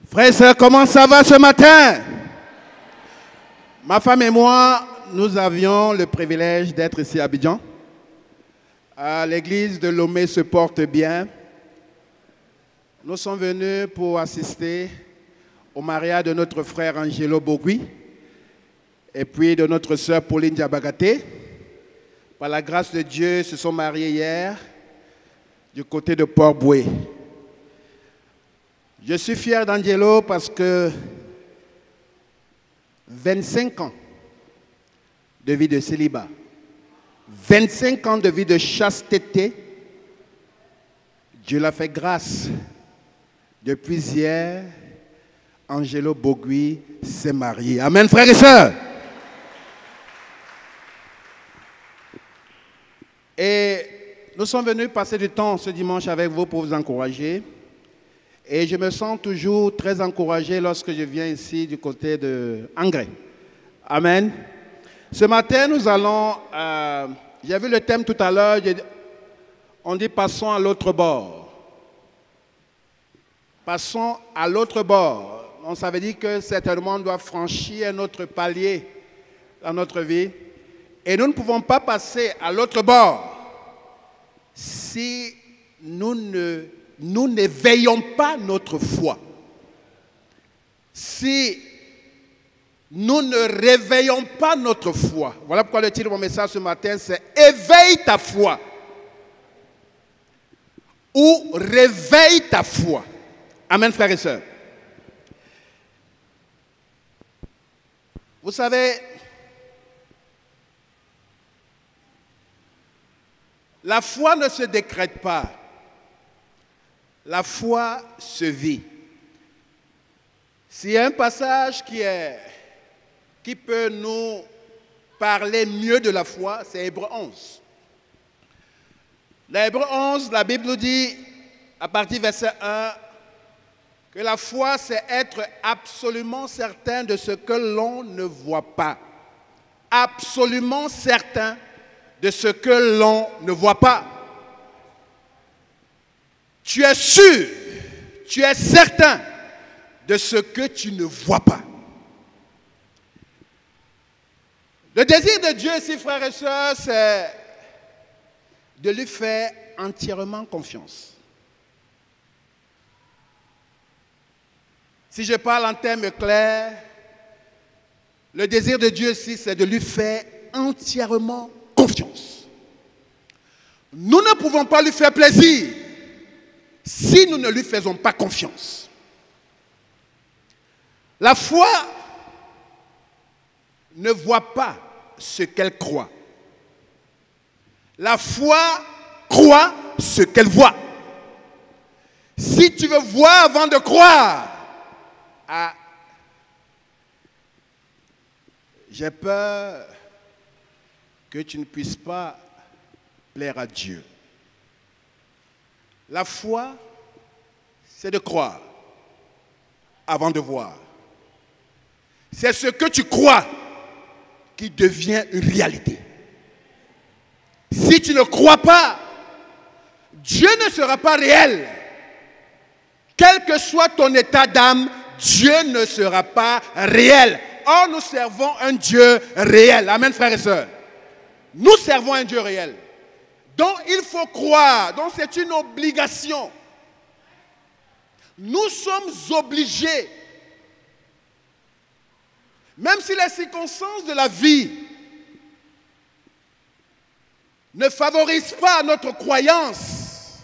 Frères et sœurs, comment ça va ce matin? Ma femme et moi, nous avions le privilège d'être ici à Abidjan. L'église de Lomé se porte bien. Nous sommes venus pour assister au mariage de notre frère Angelo Bogui et puis de notre sœur Pauline Diabagaté. Par la grâce de Dieu, ils se sont mariés hier du côté de Port-Boué. Je suis fier d'Angelo parce que 25 ans de vie de célibat, 25 ans de vie de chasteté, Dieu l'a fait grâce. Depuis hier, Angelo Bogui s'est marié. Amen, frères et sœurs. Et nous sommes venus passer du temps ce dimanche avec vous pour vous encourager. Et je me sens toujours très encouragé lorsque je viens ici du côté de Angré. Amen. Ce matin, nous allons... j'ai vu le thème tout à l'heure. On dit passons à l'autre bord. Passons à l'autre bord. Donc, ça veut dire que certainement on doit franchir un autre palier dans notre vie. Et nous ne pouvons pas passer à l'autre bord si nous n'éveillons pas notre foi. Si nous ne réveillons pas notre foi. Voilà pourquoi le titre de mon message ce matin, c'est « Éveille ta foi » ou « Réveille ta foi ». Amen, frères et sœurs. Vous savez, la foi ne se décrète pas. La foi se vit. S'il y a un passage qui peut nous parler mieux de la foi, c'est Hébreux 11. Dans Hébreux 11, la Bible nous dit, à partir du verset 1, que la foi, c'est être absolument certain de ce que l'on ne voit pas. Absolument certain de ce que l'on ne voit pas. Tu es sûr, tu es certain de ce que tu ne vois pas. Le désir de Dieu ici, frères et sœurs, c'est de lui faire entièrement confiance. Si je parle en termes clairs, le désir de Dieu ici, c'est de lui faire entièrement confiance. Nous ne pouvons pas lui faire plaisir si nous ne lui faisons pas confiance. La foi ne voit pas ce qu'elle croit. La foi croit ce qu'elle voit. Si tu veux voir avant de croire, j'ai peur que tu ne puisses pas plaire à Dieu. La foi, c'est de croire avant de voir. C'est ce que tu crois qui devient une réalité. Si tu ne crois pas, Dieu ne sera pas réel. Quel que soit ton état d'âme, Dieu ne sera pas réel. Or, nous servons un Dieu réel. Amen, frères et sœurs. Nous servons un Dieu réel. Donc, il faut croire. Donc, c'est une obligation. Nous sommes obligés. Même si les circonstances de la vie ne favorisent pas notre croyance,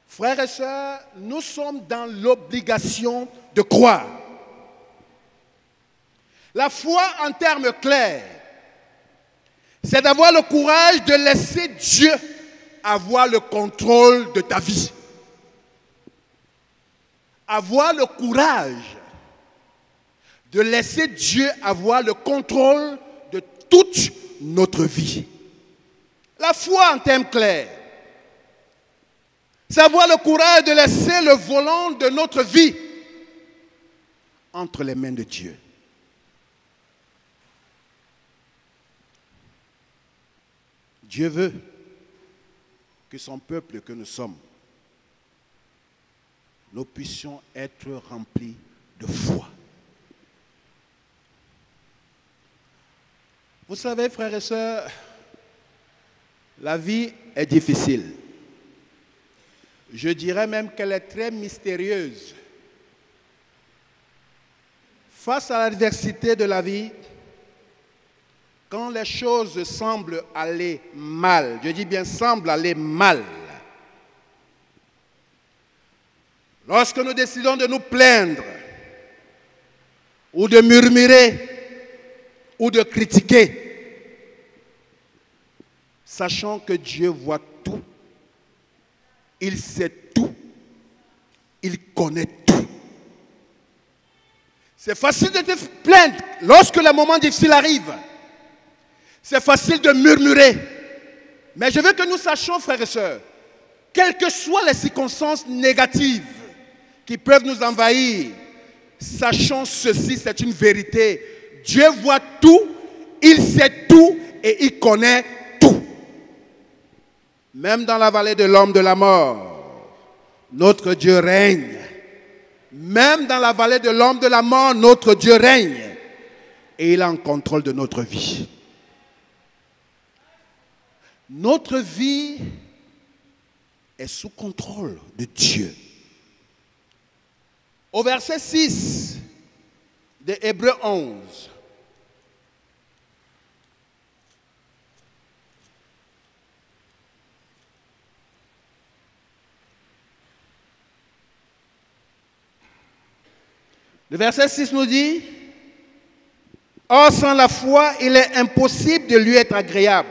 frères et sœurs, nous sommes dans l'obligation de croire. La foi, en termes clairs, c'est d'avoir le courage de laisser Dieu avoir le contrôle de ta vie. Avoir le courage de laisser Dieu avoir le contrôle de toute notre vie. La foi en termes clairs, c'est avoir le courage de laisser le volant de notre vie entre les mains de Dieu. Dieu veut que son peuple que nous sommes nous puissions être remplis de foi. Vous savez, frères et sœurs, la vie est difficile. Je dirais même qu'elle est très mystérieuse. Face à l'adversité de la vie, quand les choses semblent aller mal, je dis bien semblent aller mal, lorsque nous décidons de nous plaindre, ou de murmurer, ou de critiquer, sachant que Dieu voit tout, il sait tout, il connaît tout. C'est facile de te plaindre lorsque les moments difficiles arrivent. C'est facile de murmurer. Mais je veux que nous sachions, frères et sœurs, quelles que soient les circonstances négatives qui peuvent nous envahir, sachons ceci, c'est une vérité. Dieu voit tout, il sait tout et il connaît tout. Même dans la vallée de l'homme de la mort, notre Dieu règne. Même dans la vallée de l'homme de la mort, notre Dieu règne. Et il est en contrôle de notre vie. Notre vie est sous contrôle de Dieu. Au verset 6 de Hébreux 11, le verset 6 nous dit, « Or, sans la foi, il est impossible de lui être agréable,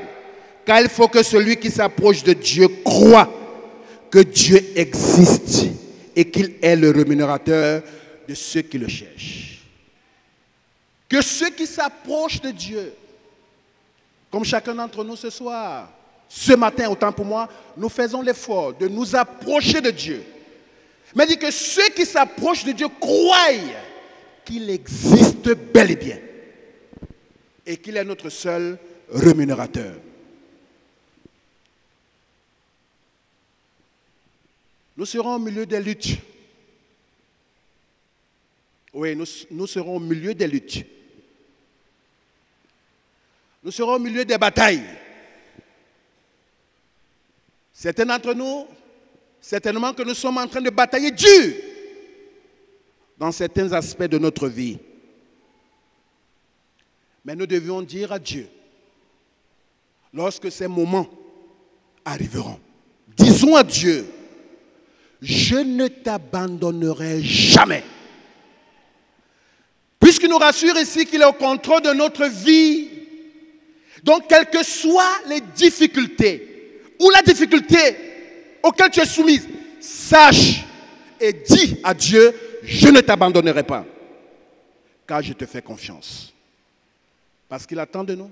car il faut que celui qui s'approche de Dieu croit que Dieu existe et qu'il est le rémunérateur de ceux qui le cherchent. » Que ceux qui s'approchent de Dieu, comme chacun d'entre nous ce soir, ce matin, autant pour moi, nous faisons l'effort de nous approcher de Dieu. Mais dit que ceux qui s'approchent de Dieu croient qu'il existe bel et bien et qu'il est notre seul rémunérateur. Nous serons au milieu des luttes. Oui, nous serons au milieu des luttes. Nous serons au milieu des batailles. Certains d'entre nous, certainement que nous sommes en train de batailler dur dans certains aspects de notre vie. Mais nous devions dire à Dieu, lorsque ces moments arriveront, disons à Dieu, je ne t'abandonnerai jamais. Puisqu'il nous rassure ici qu'il est au contrôle de notre vie, donc quelles que soient les difficultés ou la difficulté auquel tu es soumise, sache et dis à Dieu, je ne t'abandonnerai pas, car je te fais confiance. Parce qu'il attend de nous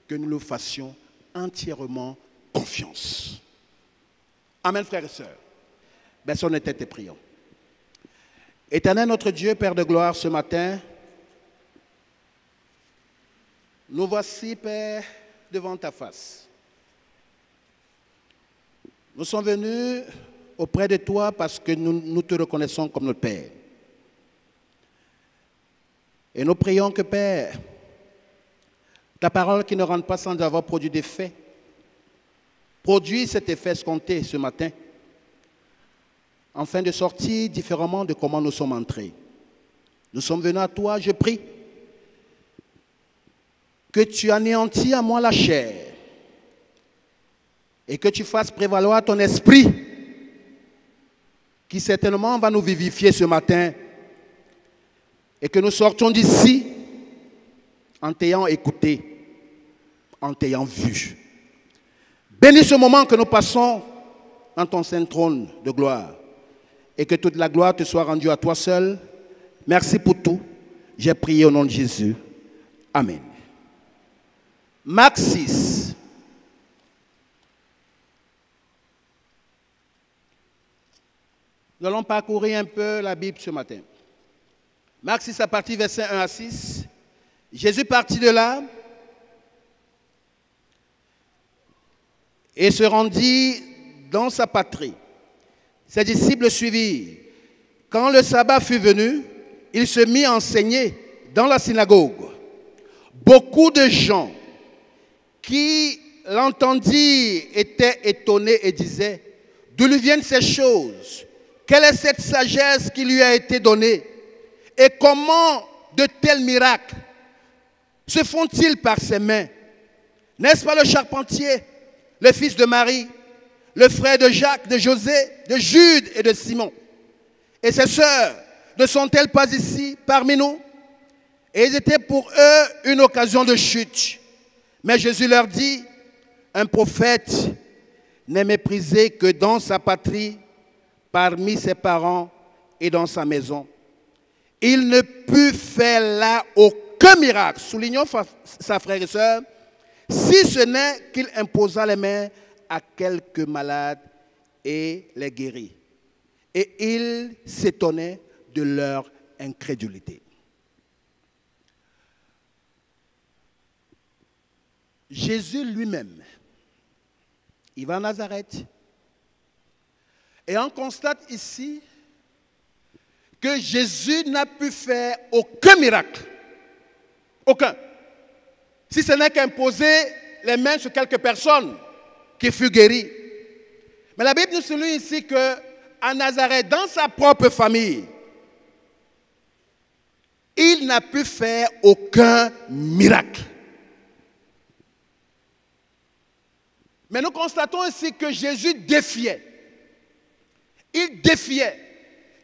que nous le fassions entièrement confiance. Amen, frères et sœurs. Baissons nos têtes et prions. Éternel notre Dieu, Père de gloire, ce matin, nous voici, Père, devant ta face. Nous sommes venus auprès de toi parce que nous te reconnaissons comme notre Père. Et nous prions que, Père, ta parole qui ne rentre pas sans avoir produit d'effet, produit cet effet escompté ce matin, afin de sortir différemment de comment nous sommes entrés. Nous sommes venus à toi, je prie, que tu anéantis à moi la chair et que tu fasses prévaloir ton esprit qui certainement va nous vivifier ce matin et que nous sortions d'ici en t'ayant écouté, en t'ayant vu. Bénis ce moment que nous passons en ton saint trône de gloire et que toute la gloire te soit rendue à toi seul. Merci pour tout. J'ai prié au nom de Jésus. Amen. Marc 6. Nous allons parcourir un peu la Bible ce matin. Marc 6 à partir verset 1 à 6. Jésus partit de là et se rendit dans sa patrie. Ses disciples le suivirent. Quand le sabbat fut venu, il se mit à enseigner dans la synagogue. Beaucoup de gens qui l'entendirent étaient étonnés et disaient, d'où lui viennent ces choses? Quelle est cette sagesse qui lui a été donnée? Et comment de tels miracles se font-ils par ses mains? N'est-ce pas le charpentier, le fils de Marie, le frère de Jacques, de José, de Jude et de Simon? Et ses sœurs ne sont-elles pas ici parmi nous? Et ils étaient pour eux une occasion de chute. Mais Jésus leur dit, un prophète n'est méprisé que dans sa patrie, parmi ses parents et dans sa maison. Il ne put faire là aucun miracle, soulignons sa frère et sœur, si ce n'est qu'il imposa les mains à quelques malades et les guérit. Et il s'étonnait de leur incrédulité. Jésus lui-même, il va à Nazareth. Et on constate ici que Jésus n'a pu faire aucun miracle. Aucun. Si ce n'est qu'imposer les mains sur quelques personnes qui furent guéries. Mais la Bible nous souligne ici qu'à Nazareth, dans sa propre famille, il n'a pu faire aucun miracle. Mais nous constatons ici que Jésus défiait. Il défiait.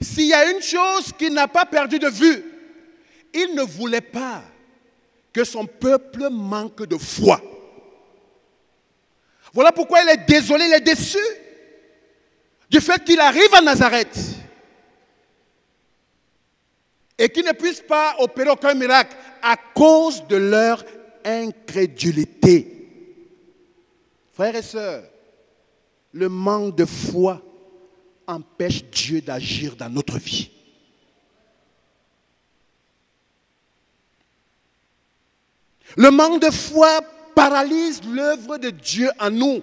S'il y a une chose qu'il n'a pas perdu de vue, il ne voulait pas que son peuple manque de foi. Voilà pourquoi il est désolé, il est déçu du fait qu'il arrive à Nazareth et qu'il ne puisse pas opérer aucun miracle à cause de leur incrédulité. Frères et sœurs, le manque de foi empêche Dieu d'agir dans notre vie. Le manque de foi paralyse l'œuvre de Dieu en nous.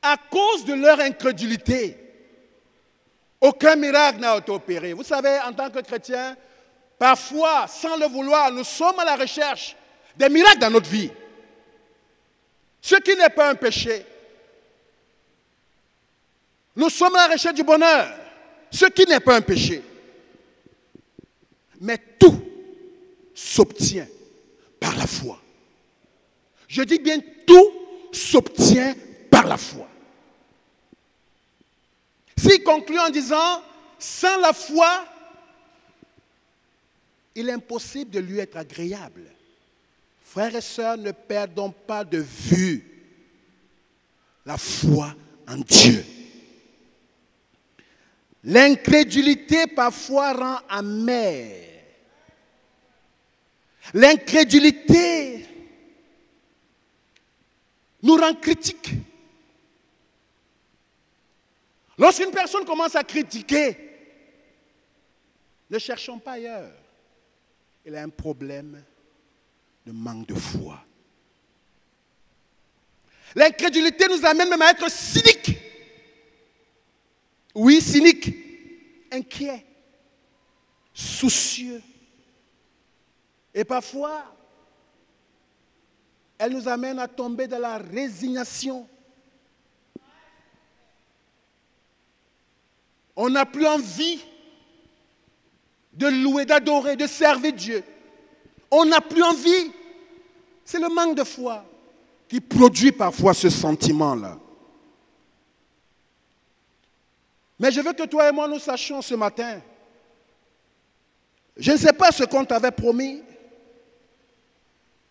À cause de leur incrédulité, aucun miracle n'a été opéré. Vous savez, en tant que chrétiens, parfois, sans le vouloir, nous sommes à la recherche des miracles dans notre vie. Ce qui n'est pas un péché. Nous sommes à la recherche du bonheur, ce qui n'est pas un péché. Mais tout s'obtient par la foi. Je dis bien tout s'obtient par la foi. S'il conclut en disant, sans la foi, il est impossible de lui être agréable. Frères et sœurs, ne perdons pas de vue la foi en Dieu. L'incrédulité parfois rend amer. L'incrédulité nous rend critiques. Lorsqu'une personne commence à critiquer, ne cherchons pas ailleurs. Il a un problème de manque de foi. L'incrédulité nous amène même à être cyniques. Oui, cyniques, inquiets, soucieux. Et parfois, elle nous amène à tomber dans la résignation. On n'a plus envie de louer, d'adorer, de servir Dieu. On n'a plus envie. C'est le manque de foi qui produit parfois ce sentiment-là. Mais je veux que toi et moi nous sachions ce matin. Je ne sais pas ce qu'on t'avait promis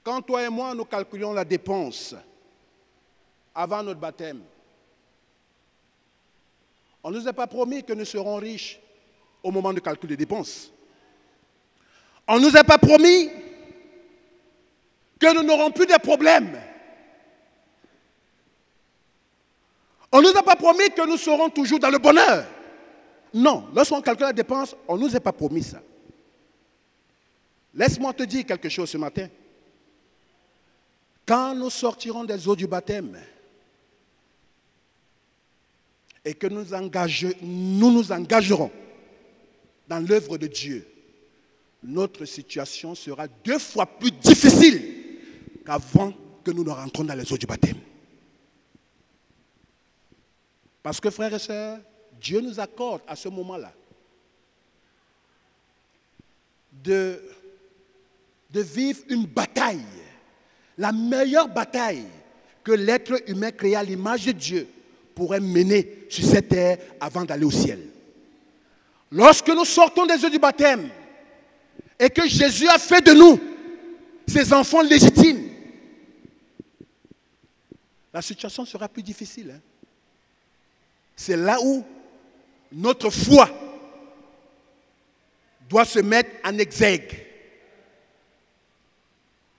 quand toi et moi nous calculions la dépense avant notre baptême. On ne nous a pas promis que nous serons riches au moment du calcul des dépenses. On ne nous a pas promis que nous n'aurons plus de problèmes. On ne nous a pas promis que nous serons toujours dans le bonheur. Non, lorsqu'on calcule la dépense, on ne nous a pas promis ça. Laisse-moi te dire quelque chose ce matin. Quand nous sortirons des eaux du baptême, et que nous nous engagerons dans l'œuvre de Dieu, notre situation sera 2 fois plus difficile qu'avant que nous ne rentrons dans les eaux du baptême. Parce que, frères et sœurs, Dieu nous accorde à ce moment-là de vivre une bataille, la meilleure bataille que l'être humain créé à l'image de Dieu pourrait mener sur cette terre avant d'aller au ciel. Lorsque nous sortons des eaux du baptême et que Jésus a fait de nous ses enfants légitimes, la situation sera plus difficile. C'est là où notre foi doit se mettre en exergue.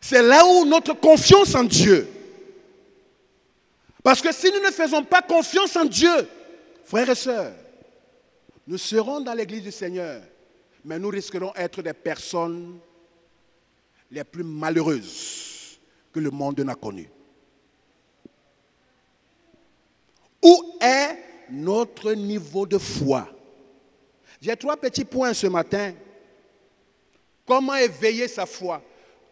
C'est là où notre confiance en Dieu. Parce que si nous ne faisons pas confiance en Dieu, frères et sœurs, nous serons dans l'église du Seigneur, mais nous risquerons d'être des personnes les plus malheureuses que le monde n'a connues. Où est notre niveau de foi? J'ai 3 petits points ce matin. Comment éveiller sa foi?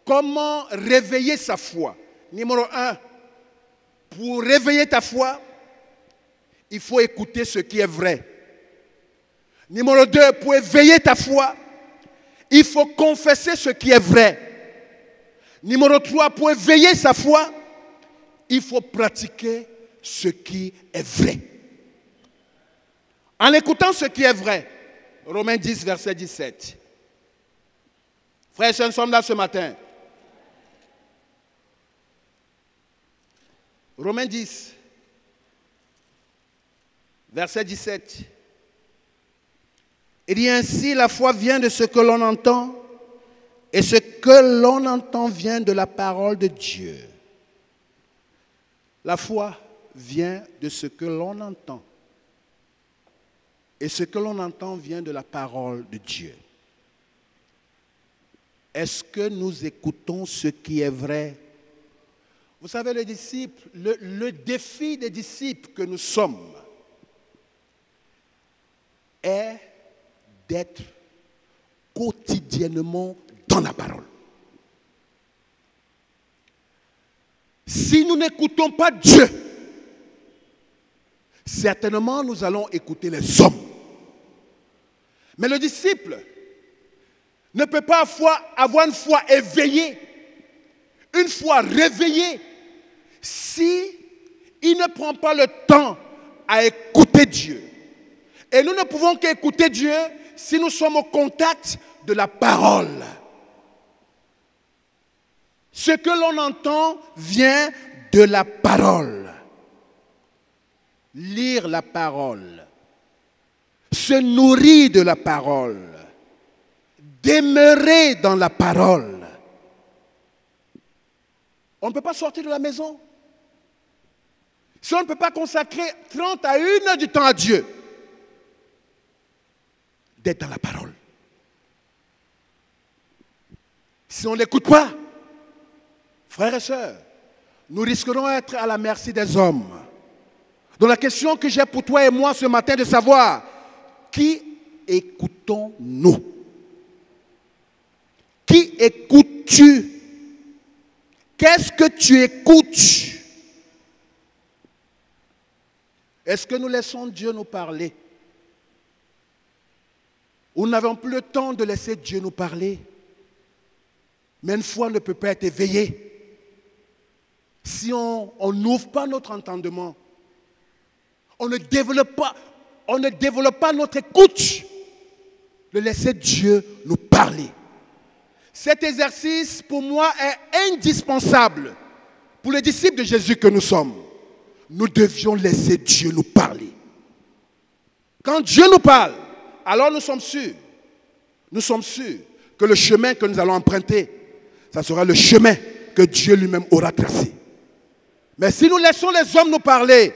Comment réveiller sa foi? Numéro 1, pour réveiller ta foi, il faut écouter ce qui est vrai. Numéro 2, pour éveiller ta foi, il faut confesser ce qui est vrai. Numéro 3, pour éveiller sa foi, il faut pratiquer ce qui est vrai. En écoutant ce qui est vrai, Romains 10, verset 17. Frères et sœurs, nous sommes là ce matin. Romains 10, verset 17. Il dit ainsi, la foi vient de ce que l'on entend, et ce que l'on entend vient de la parole de Dieu. La foi vient de ce que l'on entend, et ce que l'on entend vient de la parole de Dieu. Est-ce que nous écoutons ce qui est vrai? Vous savez, les disciples, le défi des disciples que nous sommes est d'être quotidiennement dans la parole. Si nous n'écoutons pas Dieu, certainement nous allons écouter les hommes. Mais le disciple ne peut pas avoir une foi éveillée, une foi réveillée, si il ne prend pas le temps à écouter Dieu. Et nous ne pouvons qu'écouter Dieu si nous sommes au contact de la parole. Ce que l'on entend vient de la parole. Lire la parole, se nourrir de la parole, demeurer dans la parole. On ne peut pas sortir de la maison si on ne peut pas consacrer 30 à 1 heure du temps à Dieu, d'être dans la parole. Si on n'écoute pas, frères et sœurs, nous risquerons d'être à la merci des hommes. Donc la question que j'ai pour toi et moi ce matin, de savoir, qui écoutons-nous? Qui écoutes-tu? Qu'est-ce que tu écoutes? Est-ce que nous laissons Dieu nous parler? Ou nous n'avons plus le temps de laisser Dieu nous parler? Mais une foi ne peut pas être éveillée si on n'ouvre pas notre entendement. On ne développe pas notre écoute de laisser Dieu nous parler. Cet exercice, pour moi, est indispensable pour les disciples de Jésus que nous sommes. Nous devions laisser Dieu nous parler. Quand Dieu nous parle, alors nous sommes sûrs que le chemin que nous allons emprunter, ça sera le chemin que Dieu lui-même aura tracé. Mais si nous laissons les hommes nous parler,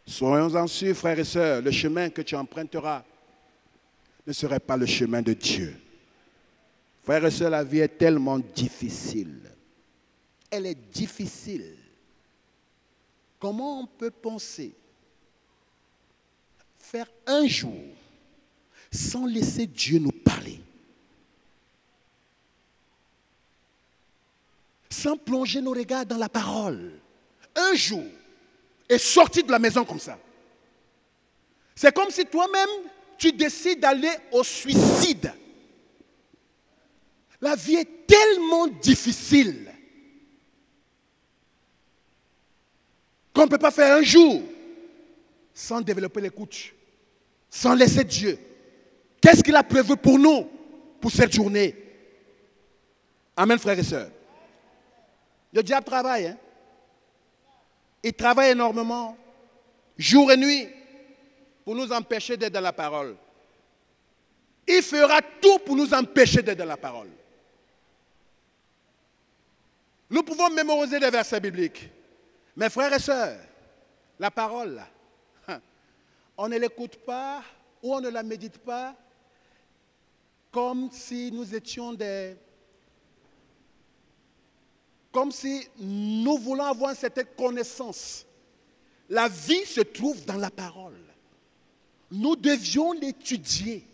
soyons-en sûrs, frères et sœurs, le chemin que tu emprunteras ne serait pas le chemin de Dieu. Frères et sœurs, la vie est tellement difficile. Elle est difficile. Comment on peut penser faire un jour sans laisser Dieu nous parler. Sans plonger nos regards dans la parole. Un jour, et sortir de la maison comme ça. C'est comme si toi-même, tu décides d'aller au suicide. La vie est tellement difficile qu'on ne peut pas faire un jour sans développer l'écoute, sans laisser Dieu. Qu'est-ce qu'il a prévu pour nous, pour cette journée? Amen, frères et sœurs. Le diable travaille. Hein? Il travaille énormément, jour et nuit, pour nous empêcher d'être dans la parole. Il fera tout pour nous empêcher d'être dans la parole. Nous pouvons mémoriser des versets bibliques. Mais frères et sœurs, la parole, là, on ne l'écoute pas ou on ne la médite pas comme si nous étions des... Comme si nous voulons avoir cette connaissance. La vie se trouve dans la parole. Nous devions l'étudier.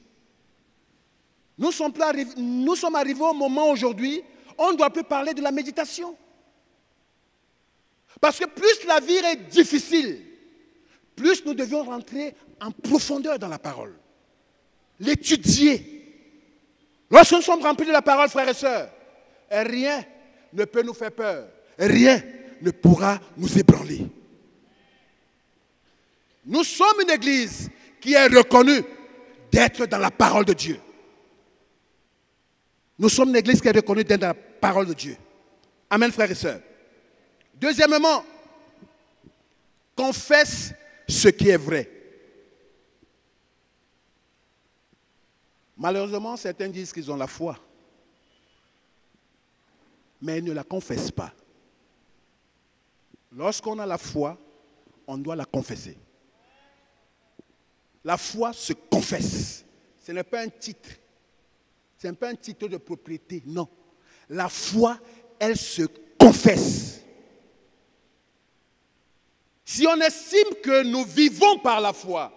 Nous sommes arrivés au moment aujourd'hui, on ne doit plus parler de la méditation. Parce que plus la vie est difficile, plus nous devions rentrer en profondeur dans la parole. L'étudier. Lorsque nous sommes remplis de la parole, frères et sœurs, rien ne peut nous faire peur. Rien ne pourra nous ébranler. Nous sommes une église qui est reconnue d'être dans la parole de Dieu. Nous sommes une église qui est reconnue d'être dans la parole de Dieu. Amen, frères et sœurs. Deuxièmement, confesse ce qui est vrai. Malheureusement, certains disent qu'ils ont la foi, mais ils ne la confessent pas. Lorsqu'on a la foi, on doit la confesser. La foi se confesse. Ce n'est pas un titre. Ce n'est pas un titre de propriété, non. La foi, elle se confesse. Si on estime que nous vivons par la foi,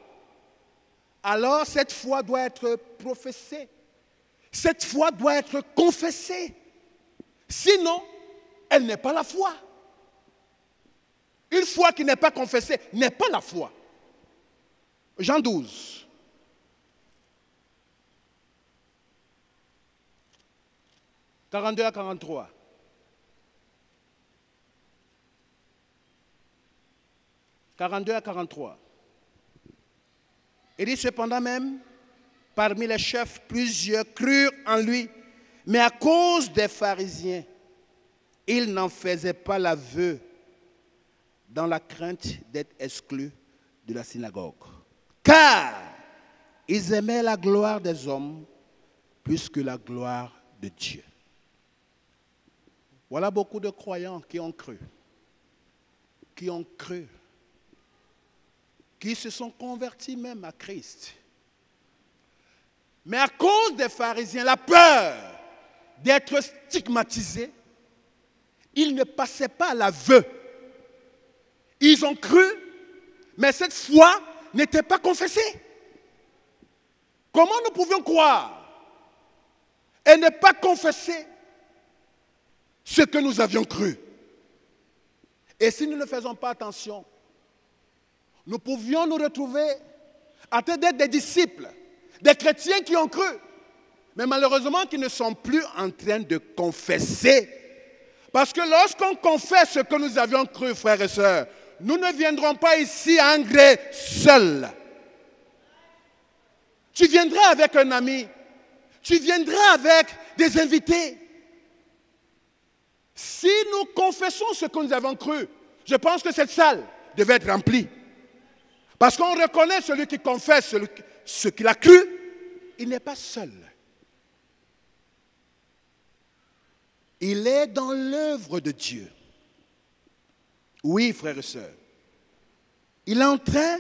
alors cette foi doit être professée. Cette foi doit être confessée. Sinon, elle n'est pas la foi. Une foi qui n'est pas confessée n'est pas la foi. Jean 12. « 42 à 43. « 42 à 43. Il dit cependant même, parmi les chefs, plusieurs crurent en lui, mais à cause des pharisiens, il n'en faisait pas l'aveu dans la crainte d'être exclus de la synagogue. Car ils aimaient la gloire des hommes plus que la gloire de Dieu. Voilà beaucoup de croyants qui ont cru, qui se sont convertis même à Christ. Mais à cause des pharisiens, la peur d'être stigmatisés, ils ne passaient pas à l'aveu. Ils ont cru, mais cette foi n'était pas confessée. Comment nous pouvions croire et ne pas confesser ce que nous avions cru? Et si nous ne faisons pas attention, nous pouvions nous retrouver en train d'être des disciples, des chrétiens qui ont cru, mais malheureusement qui ne sont plus en train de confesser. Parce que lorsqu'on confesse ce que nous avions cru, frères et sœurs, nous ne viendrons pas ici à un gré seul. Tu viendras avec un ami, tu viendras avec des invités. Si nous confessons ce que nous avons cru, je pense que cette salle devait être remplie. Parce qu'on reconnaît celui qui confesse ce qu'il a cru, il n'est pas seul. Il est dans l'œuvre de Dieu. Oui, frères et sœurs. Il est en train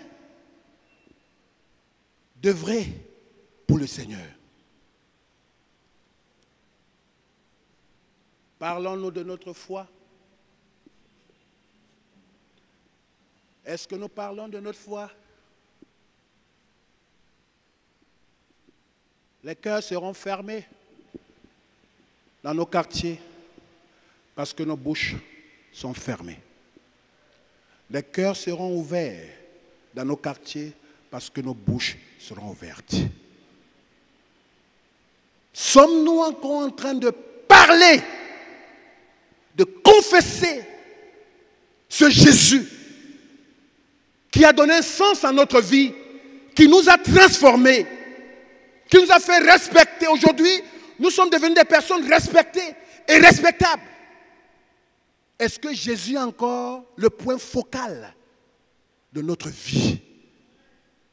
d'œuvrer pour le Seigneur. Parlons-nous de notre foi. Est-ce que nous parlons de notre foi? Les cœurs seront fermés dans nos quartiers parce que nos bouches sont fermées. Les cœurs seront ouverts dans nos quartiers parce que nos bouches seront ouvertes. Sommes-nous encore en train de parler, de confesser ce Jésus qui a donné un sens à notre vie, qui nous a transformés, qui nous a fait respecter. Aujourd'hui, nous sommes devenus des personnes respectées et respectables. Est-ce que Jésus est encore le point focal de notre vie?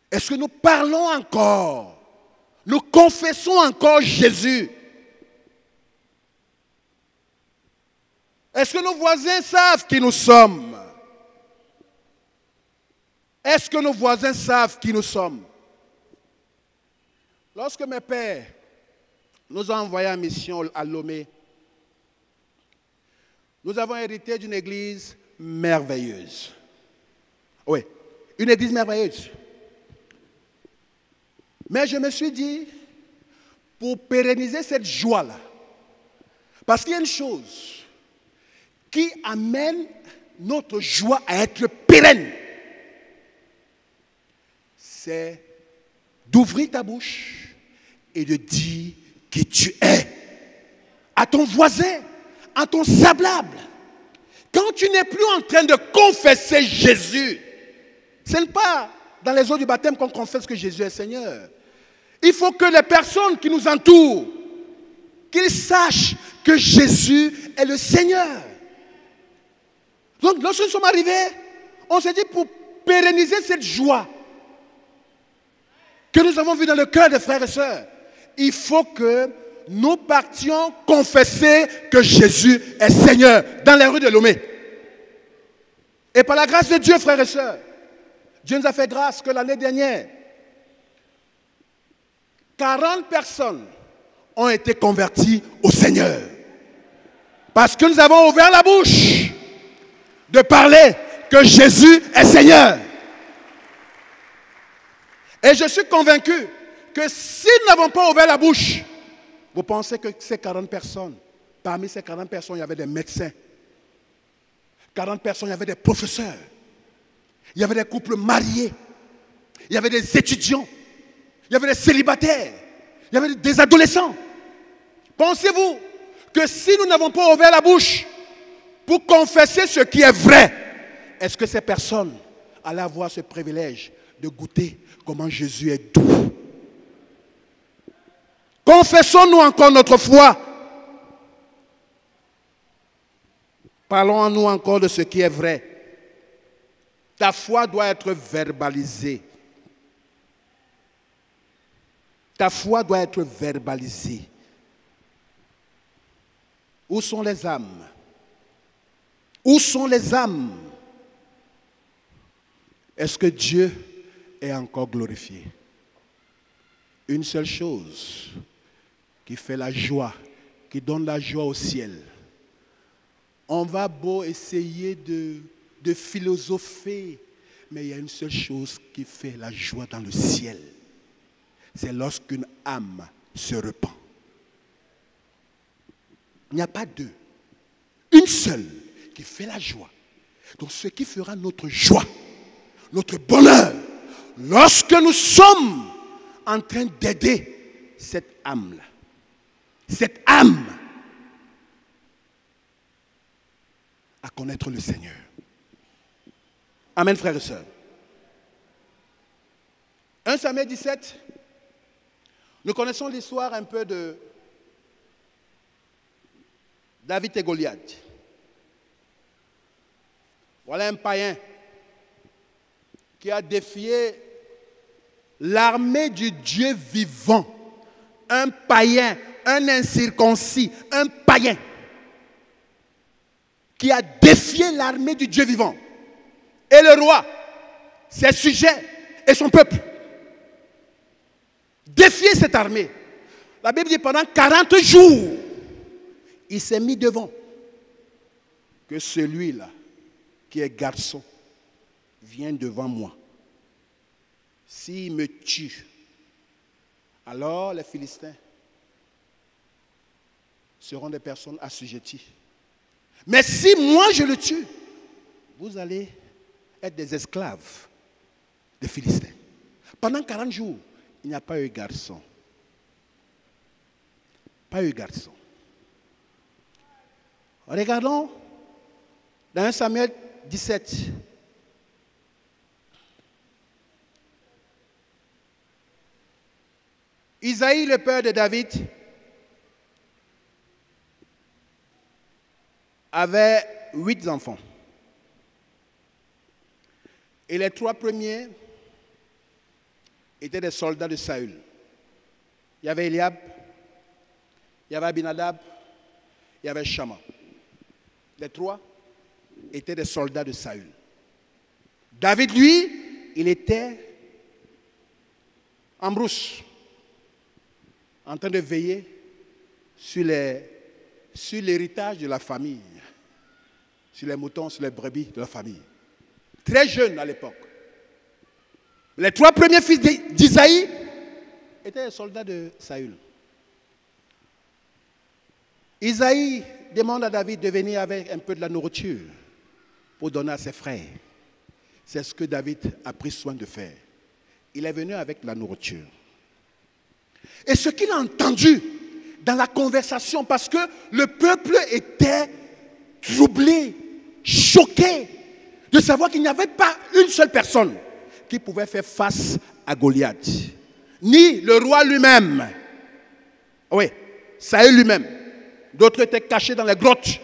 Est-ce que nous parlons encore? Nous confessons encore Jésus? Est-ce que nos voisins savent qui nous sommes? Est-ce que nos voisins savent qui nous sommes? Lorsque mes pères nous ont envoyés en mission à Lomé, nous avons hérité d'une église merveilleuse. Oui, une église merveilleuse. Mais je me suis dit, pour pérenniser cette joie-là, parce qu'il y a une chose qui amène notre joie à être pérenne, c'est d'ouvrir ta bouche et de dire qui tu es à ton voisin, à ton semblable. Quand tu n'es plus en train de confesser Jésus, ce n'est pas dans les eaux du baptême qu'on confesse que Jésus est Seigneur. Il faut que les personnes qui nous entourent, qu'ils sachent que Jésus est le Seigneur. Donc, lorsque nous sommes arrivés, on s'est dit pour pérenniser cette joie que nous avons vue dans le cœur des frères et sœurs, il faut que nous partions confesser que Jésus est Seigneur dans les rues de Lomé. Et par la grâce de Dieu, frères et sœurs, Dieu nous a fait grâce que l'année dernière, 40 personnes ont été converties au Seigneur. Parce que nous avons ouvert la bouche de parler que Jésus est Seigneur. Et je suis convaincu que si nous n'avons pas ouvert la bouche, vous pensez que ces 40 personnes, parmi ces 40 personnes, il y avait des médecins. 40 personnes, il y avait des professeurs. Il y avait des couples mariés. Il y avait des étudiants. Il y avait des célibataires. Il y avait des adolescents. Pensez-vous que si nous n'avons pas ouvert la bouche pour confesser ce qui est vrai, est-ce que ces personnes allaient avoir ce privilège de goûter comment Jésus est doux? Confessons-nous encore notre foi. Parlons-nous encore de ce qui est vrai. Ta foi doit être verbalisée. Ta foi doit être verbalisée. Où sont les âmes? Où sont les âmes? Est-ce que Dieu est encore glorifié? Une seule chose qui fait la joie, qui donne la joie au ciel. On va beau essayer de philosopher, mais il y a une seule chose qui fait la joie dans le ciel. C'est lorsqu'une âme se repent. Il n'y a pas deux. Une seule qui fait la joie. Donc ce qui fera notre joie, notre bonheur, lorsque nous sommes en train d'aider cette âme-là. Cette âme à connaître le Seigneur. Amen, frères et sœurs. 1 Samuel 17, nous connaissons l'histoire un peu de David et Goliath. Voilà un païen qui a défié l'armée du Dieu vivant. Un païen, un incirconcis, un païen qui a défié l'armée du Dieu vivant. Et le roi, ses sujets et son peuple. Défier cette armée. La Bible dit pendant 40 jours, il s'est mis devant. Que celui-là, qui est garçon, vienne devant moi. S'il me tue, Alors les Philistins seront des personnes assujetties. Mais si moi je le tue, vous allez être des esclaves des Philistins. Pendant 40 jours, il n'y a pas eu garçon. Pas eu garçon. Regardons dans 1 Samuel 17. Isaïe, le père de David, avait 8 enfants. Et les 3 premiers étaient des soldats de Saül. Il y avait Eliab, il y avait Abinadab, il y avait Shama. Les 3 étaient des soldats de Saül. David, lui, il était en brousse, en train de veiller sur l'héritage de la famille, sur les moutons, sur les brebis de la famille. Très jeune à l'époque. Les 3 premiers fils d'Isaïe étaient des soldats de Saül. Isaïe demande à David de venir avec un peu de la nourriture pour donner à ses frères. C'est ce que David a pris soin de faire. Il est venu avec la nourriture. Et ce qu'il a entendu dans la conversation, parce que le peuple était troublé, choqué de savoir qu'il n'y avait pas une seule personne qui pouvait faire face à Goliath. Ni le roi lui-même. Oui, Saül lui-même. D'autres étaient cachés dans les grottes.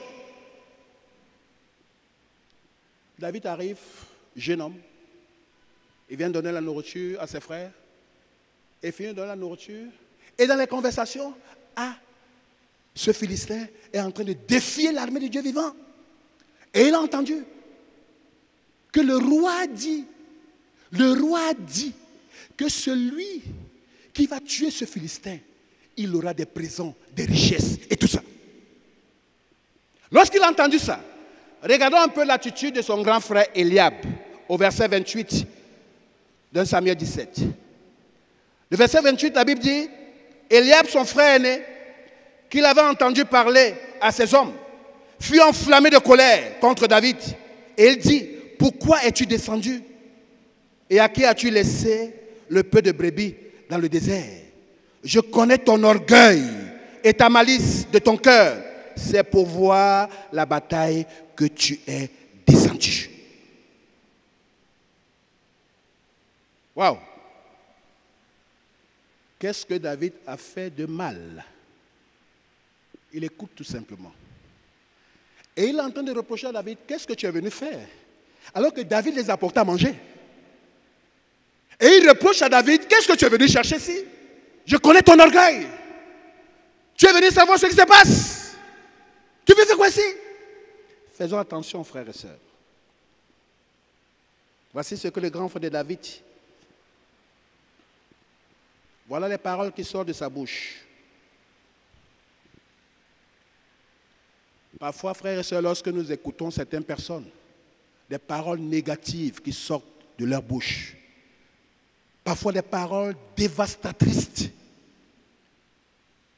David arrive, jeune homme. Il vient donner la nourriture à ses frères. Et finit de donner la nourriture. Et dans les conversations, ce Philistin est en train de défier l'armée du Dieu vivant. Et il a entendu que le roi dit que celui qui va tuer ce Philistin, il aura des présents, des richesses et tout ça. Lorsqu'il a entendu ça, regardons un peu l'attitude de son grand frère Eliab au verset 28 de Samuel 17. Le verset 28, la Bible dit, Eliab, son frère aîné, qu'il avait entendu parler à ses hommes, fut enflammé de colère contre David. Et il dit, pourquoi es-tu descendu? Et à qui as-tu laissé le peu de brebis dans le désert? Je connais ton orgueil et ta malice de ton cœur. C'est pour voir la bataille que tu es descendu. Waouh! Qu'est-ce que David a fait de mal? Il écoute tout simplement. Et il est en train de reprocher à David, qu'est-ce que tu es venu faire? Alors que David les a portés à manger. Et il reproche à David, qu'est-ce que tu es venu chercher ici? Je connais ton orgueil. Tu es venu savoir ce qui se passe. Tu veux faire quoi ici? Faisons attention, frères et sœurs. Voici ce que le grand frère de David. Voilà les paroles qui sortent de sa bouche. Parfois, frères et sœurs, lorsque nous écoutons certaines personnes, des paroles négatives qui sortent de leur bouche, parfois des paroles dévastatrices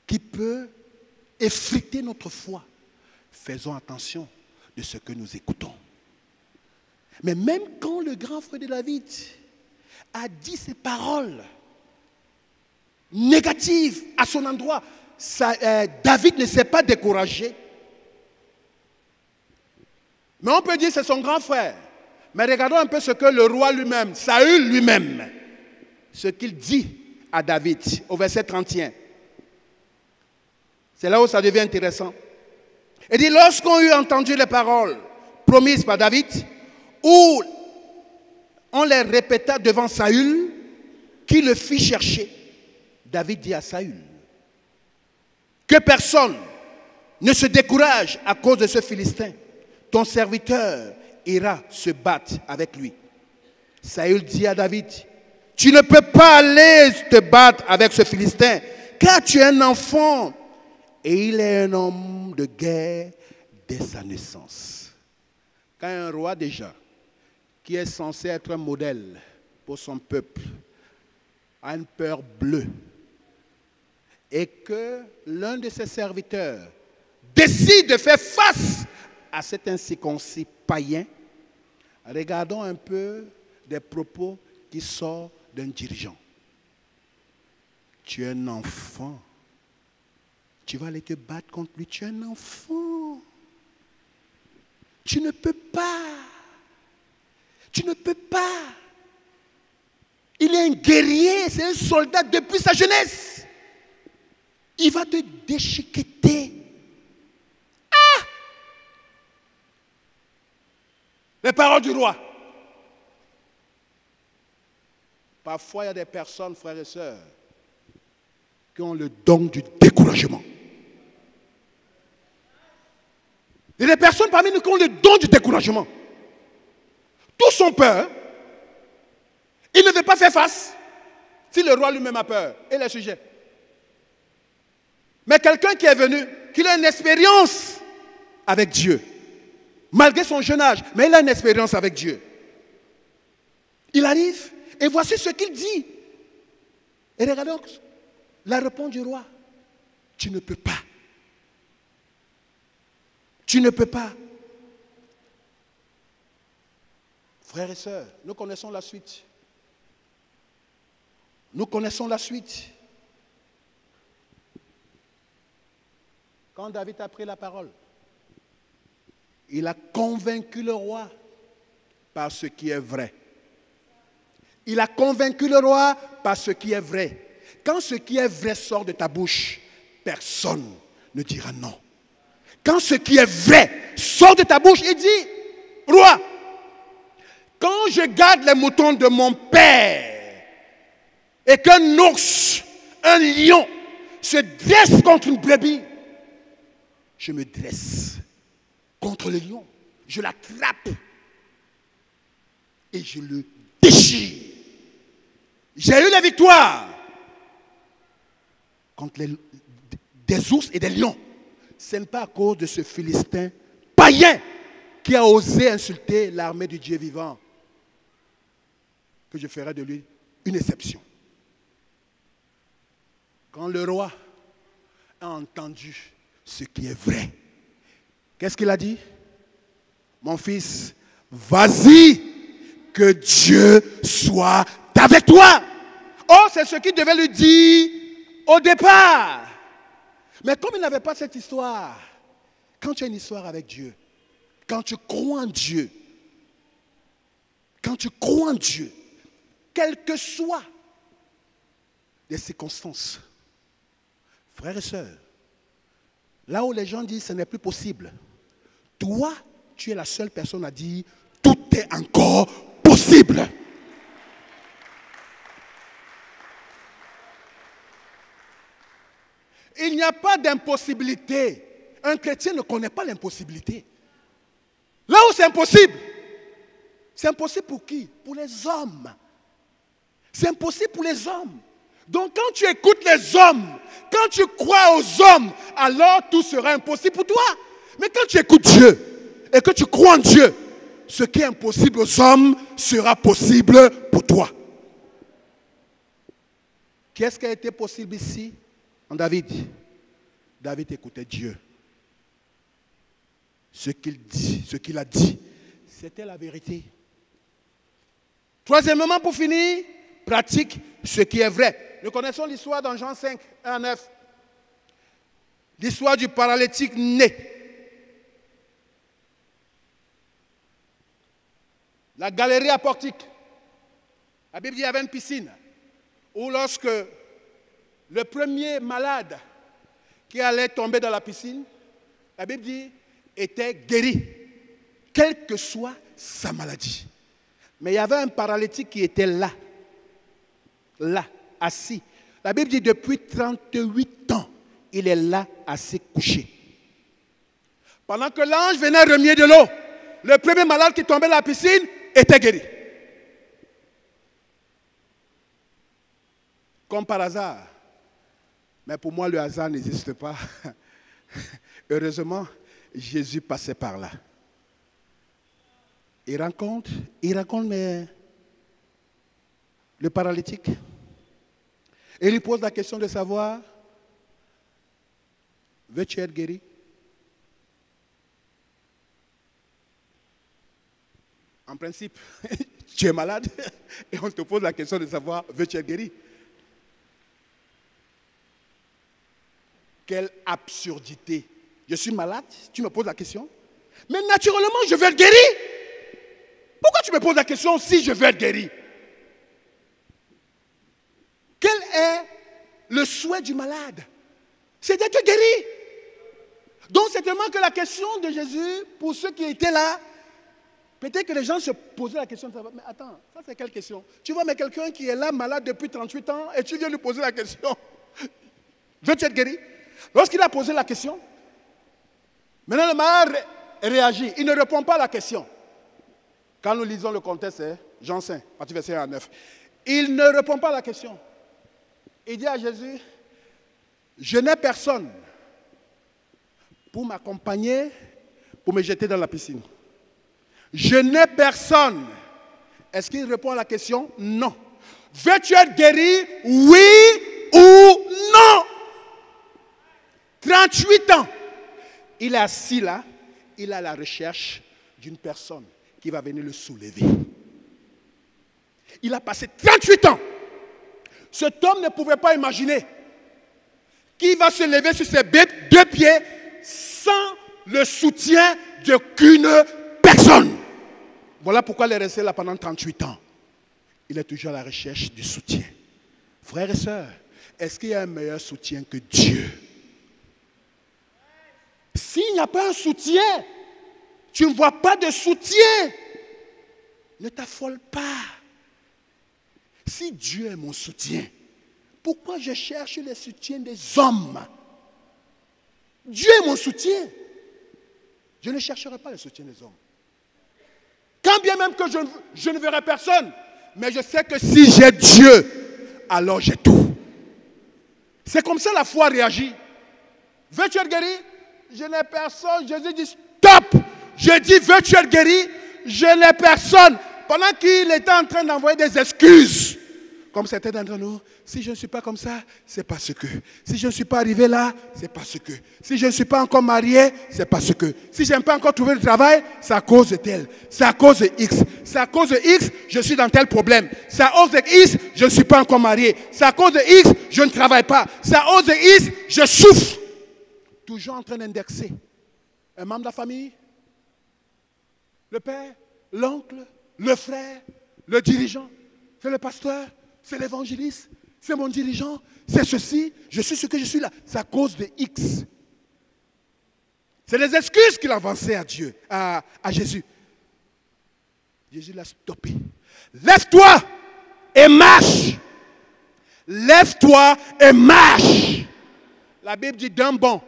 qui peuvent effriter notre foi. Faisons attention de ce que nous écoutons. Mais même quand le grand frère de David a dit ces paroles négatives à son endroit, David ne s'est pas découragé. Mais on peut dire que c'est son grand frère. Mais regardons un peu ce que le roi lui-même, Saül lui-même, ce qu'il dit à David au verset 31. C'est là où ça devient intéressant. Il dit, lorsqu'on eut entendu les paroles promises par David, où on les répéta devant Saül, qui le fit chercher, David dit à Saül, que personne ne se décourage à cause de ce Philistin. Ton serviteur ira se battre avec lui. Saül dit à David, tu ne peux pas aller te battre avec ce Philistin, car tu es un enfant et il est un homme de guerre dès sa naissance. Quand un roi déjà, qui est censé être un modèle pour son peuple, a une peur bleue et que l'un de ses serviteurs décide de faire face à cet incirconcis païen, regardons un peu des propos qui sortent d'un dirigeant. Tu es un enfant. Tu vas aller te battre contre lui. Tu es un enfant. Tu ne peux pas. Tu ne peux pas. Il est un guerrier, c'est un soldat depuis sa jeunesse. Il va te déchiqueter. Ah! Les paroles du roi. Parfois, il y a des personnes, frères et sœurs, qui ont le don du découragement. Il y a des personnes parmi nous qui ont le don du découragement. Tous ont peur. Il ne veut pas faire face. Si le roi lui-même a peur, et les sujets. Mais quelqu'un qui est venu, qui a une expérience avec Dieu, malgré son jeune âge, mais il a une expérience avec Dieu. Il arrive, et voici ce qu'il dit. Et regardez la réponse du roi. Tu ne peux pas. Tu ne peux pas. Frères et sœurs, nous connaissons la suite. Nous connaissons la suite. Quand David a pris la parole, il a convaincu le roi par ce qui est vrai. Il a convaincu le roi par ce qui est vrai. Quand ce qui est vrai sort de ta bouche, personne ne dira non. Quand ce qui est vrai sort de ta bouche, il dit, roi, quand je garde les moutons de mon père et qu'un ours, un lion se dresse contre une brebis, je me dresse contre le lion, je l'attrape et je le déchire. J'ai eu la victoire contre des ours et des lions. Ce n'est pas à cause de ce Philistin païen qui a osé insulter l'armée du Dieu vivant que je ferai de lui une exception. Quand le roi a entendu ce qui est vrai, qu'est-ce qu'il a dit? Mon fils, vas-y, que Dieu soit avec toi. Oh, c'est ce qu'il devait lui dire au départ. Mais comme il n'avait pas cette histoire, quand tu as une histoire avec Dieu, quand tu crois en Dieu, quelles que soient les circonstances, frères et sœurs, là où les gens disent ce n'est plus possible, toi, tu es la seule personne à dire tout est encore possible. Il n'y a pas d'impossibilité. Un chrétien ne connaît pas l'impossibilité. Là où c'est impossible pour qui? Pour les hommes. C'est impossible pour les hommes. Donc quand tu écoutes les hommes, quand tu crois aux hommes, alors tout sera impossible pour toi. Mais quand tu écoutes Dieu et que tu crois en Dieu, ce qui est impossible aux hommes sera possible pour toi. Qu'est-ce qui a été possible ici en David? David écoutait Dieu. Ce qu'il a dit, c'était la vérité. Troisièmement, pour finir, pratique ce qui est vrai. Nous connaissons l'histoire dans Jean 5, 1 à 9. L'histoire du paralytique né. La galerie à portique. La Bible dit qu'il y avait une piscine où lorsque le premier malade qui allait tomber dans la piscine, la Bible dit, était guéri, quelle que soit sa maladie. Mais il y avait un paralytique qui était là, assis. La Bible dit, depuis 38 ans, il est là, assis, couché. Pendant que l'ange venait remuer de l'eau, le premier malade qui tombait dans la piscine était guéri. Comme par hasard. Mais pour moi, le hasard n'existe pas. Heureusement, Jésus passait par là. Il rencontre le paralytique. Et il lui pose la question de savoir, veux-tu être guéri? En principe, tu es malade et on te pose la question de savoir, veux-tu être guéri? Quelle absurdité. Je suis malade, tu me poses la question. Mais naturellement, je veux être guéri. Pourquoi tu me poses la question si je veux être guéri? Quel est le souhait du malade? C'est d'être guéri. Donc c'est tellement que la question de Jésus, pour ceux qui étaient là, peut-être que les gens se posaient la question de savoir, mais attends, ça c'est quelle question? Tu vois, mais quelqu'un qui est là, malade depuis 38 ans, et tu viens lui poser la question, veux-tu être guéri? Lorsqu'il a posé la question, maintenant le malade réagit, il ne répond pas à la question. Quand nous lisons le contexte, c'est Jean 5, partie verset 1 à 9. Il ne répond pas à la question. Il dit à Jésus, je n'ai personne pour m'accompagner, pour me jeter dans la piscine. Je n'ai personne. Est-ce qu'il répond à la question? Non. Veux-tu être guéri? Oui ou non? 38 ans. Il est assis là, il est à la recherche d'une personne qui va venir le soulever. Il a passé 38 ans. Cet homme ne pouvait pas imaginer qu'il va se lever sur ses deux pieds sans le soutien d'aucune personne. Voilà pourquoi il est resté là pendant 38 ans. Il est toujours à la recherche du soutien. Frères et sœurs, est-ce qu'il y a un meilleur soutien que Dieu? S'il n'y a pas un soutien, tu ne vois pas de soutien, ne t'affole pas. Si Dieu est mon soutien, pourquoi je cherche le soutien des hommes? Dieu est mon soutien. Je ne chercherai pas le soutien des hommes. Quand bien même que je ne verrai personne, mais je sais que si j'ai Dieu, alors j'ai tout. C'est comme ça la foi réagit. Veux-tu être guéri? Je n'ai personne. Jésus dit stop. Je dis veux-tu être guéri? Je n'ai personne. Pendant qu'il était en train d'envoyer des excuses, comme certains d'entre nous, si je ne suis pas comme ça, c'est parce que. Si je ne suis pas arrivé là, c'est parce que. Si je ne suis pas encore marié, c'est parce que. Si je n'ai pas encore trouvé le travail, c'est à cause de tel. C'est à cause de X. C'est à cause de X, je suis dans tel problème. C'est à cause de X, je ne suis pas encore marié. C'est à cause de X, je ne travaille pas. C'est à cause de X, je souffre. Toujours en train d'indexer. Un membre de la famille, le père, l'oncle, le frère, le dirigeant, c'est le pasteur, c'est l'évangéliste, c'est mon dirigeant, c'est ceci, je suis ce que je suis là. C'est à cause de X. C'est les excuses qu'il avançait à Dieu, à Jésus. Jésus l'a stoppé. Lève-toi et marche. Lève-toi et marche. La Bible dit d'un bond.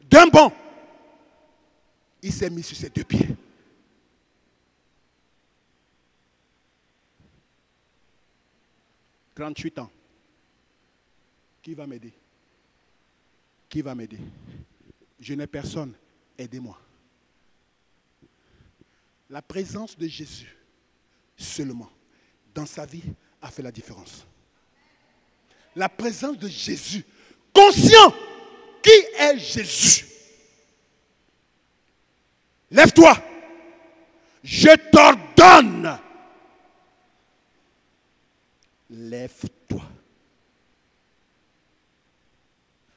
D'un bond. Il s'est mis sur ses deux pieds. « 38 ans. Qui va m'aider? Qui va m'aider? Je n'ai personne. Aidez-moi. » La présence de Jésus seulement dans sa vie a fait la différence. La présence de Jésus, conscient qui est Jésus. Lève-toi. Je t'ordonne. Lève-toi.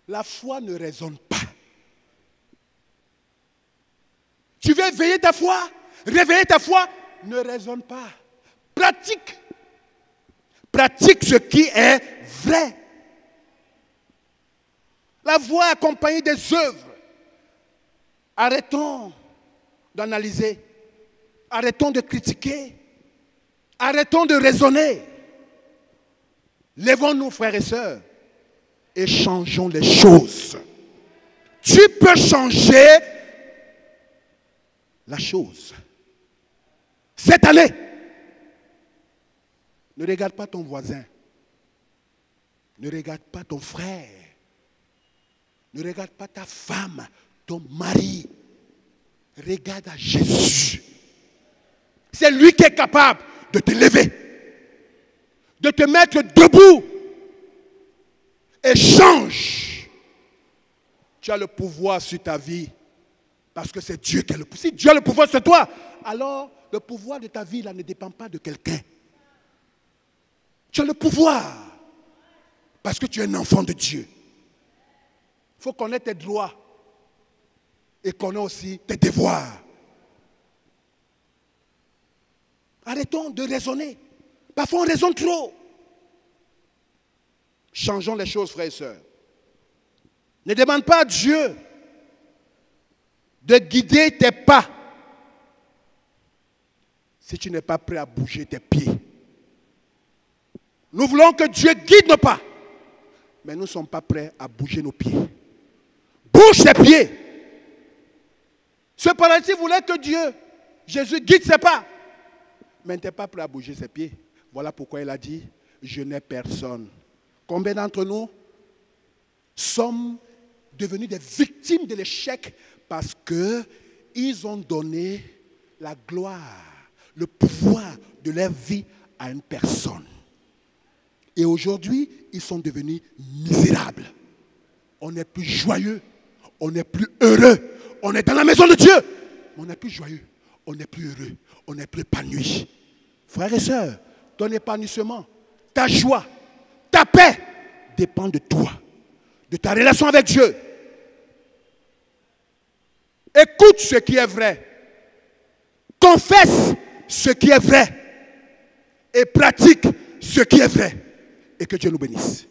La foi ne raisonne pas. Tu veux éveiller ta foi, réveiller ta foi, ne raisonne pas. Pratique. Pratique ce qui est vrai. La foi accompagnée des œuvres. Arrêtons d'analyser. Arrêtons de critiquer. Arrêtons de raisonner. Lèvons-nous, frères et sœurs, et changeons les choses. Tu peux changer la chose. Cette année, ne regarde pas ton voisin. Ne regarde pas ton frère. Ne regarde pas ta femme, ton mari. Regarde à Jésus. C'est lui qui est capable de te lever, de te mettre debout et change Tu as le pouvoir sur ta vie. Parce que c'est Dieu qui a le pouvoir. Si Dieu a le pouvoir sur toi, alors le pouvoir de ta vie là, ne dépend pas de quelqu'un. Tu as le pouvoir. Parce que tu es un enfant de Dieu. Il faut connaître tes droits. Et connaître aussi tes devoirs. Arrêtons de raisonner. Parfois on raisonne trop. Changeons les choses, frères et sœurs. Ne demande pas à Dieu de guider tes pas si tu n'es pas prêt à bouger tes pieds. Nous voulons que Dieu guide nos pas, mais nous ne sommes pas prêts à bouger nos pieds. Bouge tes pieds. Ce paralytique voulait que Dieu, Jésus, guide ses pas, mais il n'était pas prêt à bouger ses pieds. Voilà pourquoi il a dit, je n'ai personne. Combien d'entre nous sommes devenus des victimes de l'échec parce qu'ils ont donné la gloire, le pouvoir de leur vie à une personne. Et aujourd'hui, ils sont devenus misérables. On n'est plus joyeux, on n'est plus heureux. On est dans la maison de Dieu, mais on n'est plus joyeux, on n'est plus heureux, on n'est plus épanoui. Frères et sœurs, ton épanouissement, ta joie, ta paix dépend de toi, de ta relation avec Dieu. Écoute ce qui est vrai. Confesse ce qui est vrai. Et pratique ce qui est vrai. Et que Dieu nous bénisse.